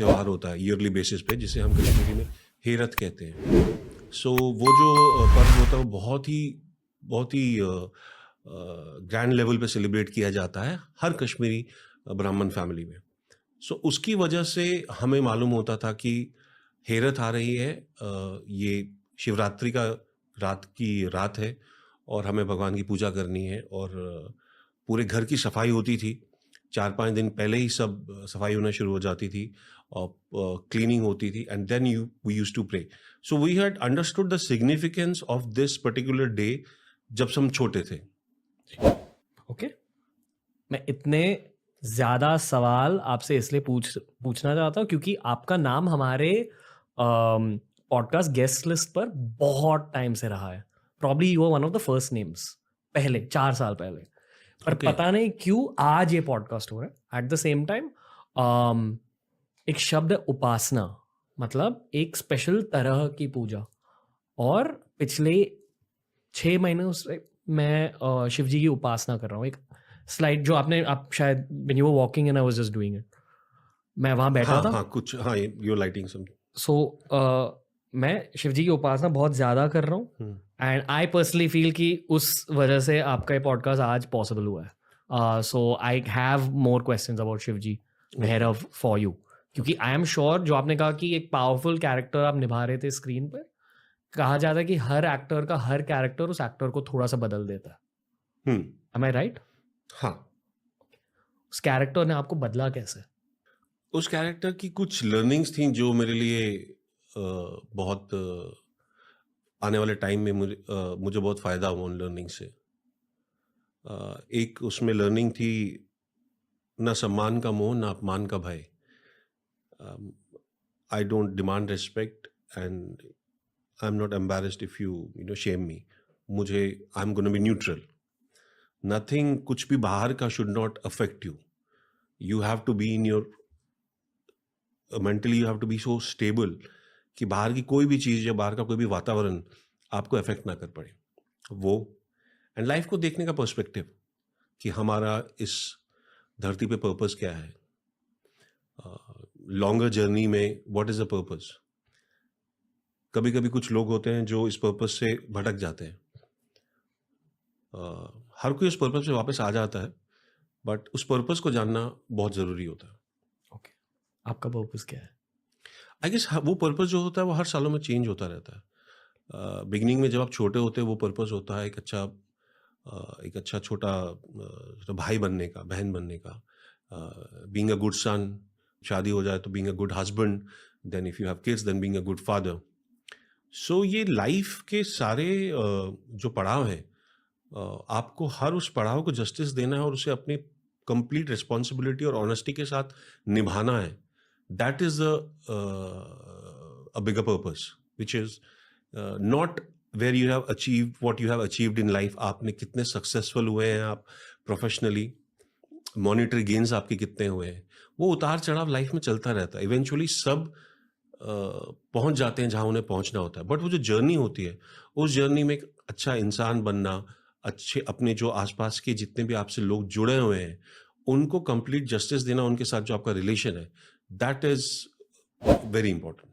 त्यौहार होता है ईयरली बेसिस पे, जिसे हम कश्मीरी में हेरत कहते हैं। सो वो जो पर्व होता है वो बहुत ही ग्रैंड लेवल पे सेलिब्रेट किया जाता है हर कश्मीरी ब्राह्मण फैमिली में। सो उसकी वजह से हमें मालूम होता था कि हेरत आ रही है, ये शिवरात्रि का रात है और हमें भगवान की पूजा करनी है। और पूरे घर की सफाई होती थी, 4-5 दिन पहले ही सब सफाई होना शुरू हो जाती थी और क्लीनिंग होती थी, and then we used to pray. So we had understood the significance of this particular day जब हम छोटे थे। ओके, मैं इतने ज़्यादा सवाल आपसे इसलिए पूछना चाहता हूँ क्योंकि आपका नाम हमारे पॉडकास्ट गेस्ट लिस्ट पर बहुत टाइम से रहा है। Probably you are one of the first names, पहले 4 साल पहले। पर Okay. पता नहीं क्यों आज ये पॉडकास्ट हो रहा है। एट द सेम टाइम एक शब्द है उपासना, मतलब एक स्पेशल तरह की पूजा। और पिछले 6 महीनों से मैं शिव जी की उपासना कर रहा हूँ। एक स्लाइड जो आप शायद when you were walking and I was just doing it, मैं वहाँ बैठा था। हाँ, you're lighting some. सो मैं शिव जी की उपासना बहुत ज़्यादा कर रहा हूँ एंड आई पर्सनली फील कि उस वजह से आपका ये पॉडकास्ट आज पॉसिबल हुआ है। So I have more questions about Shiv ji Bhairav for you, क्योंकि आई एम श्योर जो आपने कहा कि एक पावरफुल कैरेक्टर आप निभा रहे थे स्क्रीन पर, कहा जाता है कि हर एक्टर का हर कैरेक्टर उस एक्टर को थोड़ा सा बदल देता है। एम आई राइट? हाँ, उस कैरेक्टर ने आपको बदला कैसे? उस कैरेक्टर की कुछ लर्निंग्स थी जो मेरे लिए बहुत आने वाले टाइम में मुझे बहुत फ़ायदा हुआ उन लर्निंग से। एक उसमें लर्निंग थी, ना सम्मान का मोह ना अपमान का भय। I don't demand respect and I am not embarrassed if you shame me. मुझे I am gonna be neutral. Nothing, कुछ भी बाहर का should not affect you. You have to be in your mentally, you have to be so stable कि बाहर की कोई भी चीज़ या बाहर का कोई भी वातावरण आपको अफेक्ट ना कर पाए। वो एंड लाइफ को देखने का पर्सपेक्टिव कि हमारा इस धरती पे पर्पस क्या है, लॉन्गर जर्नी में व्हाट इज़ द पर्पस। कभी कभी कुछ लोग होते हैं जो इस पर्पस से भटक जाते हैं। हर कोई उस पर्पस से वापस आ जाता है, बट उस पर्पस को जानना बहुत ज़रूरी होता है। ओके, आपका पर्पस क्या है? आई गेस वो पर्पस जो होता है वो हर सालों में चेंज होता रहता है। बिगिनिंग में जब आप छोटे होते हैं वो पर्पस होता है एक अच्छा छोटा भाई बनने का, बहन बनने का, बीइंग अ गुड सन। शादी हो जाए तो being a good husband, then if you have kids then being a good father. So ये लाइफ के सारे जो पड़ाव हैं, आपको हर उस पड़ाव को जस्टिस देना है और उसे अपनी कंप्लीट रिस्पॉन्सिबिलिटी और ऑनेस्टी के साथ निभाना है। That is a bigger purpose which is not where you have achieve what you have achieved in life. आपने कितने सक्सेसफुल हुए हैं आप प्रोफेशनली, मॉनिटरी गेन्स आपके कितने हुए हैं, वो उतार चढ़ाव लाइफ में चलता रहता है। इवेंचुअली सब पहुंच जाते हैं जहां उन्हें पहुंचना होता है, बट वो जो जर्नी होती है उस जर्नी में एक अच्छा इंसान बनना, अच्छे अपने जो आसपास के जितने भी आपसे लोग जुड़े हुए हैं उनको कंप्लीट जस्टिस देना, उनके साथ जो आपका रिलेशन है, दैट इज वेरी इंपॉर्टेंट।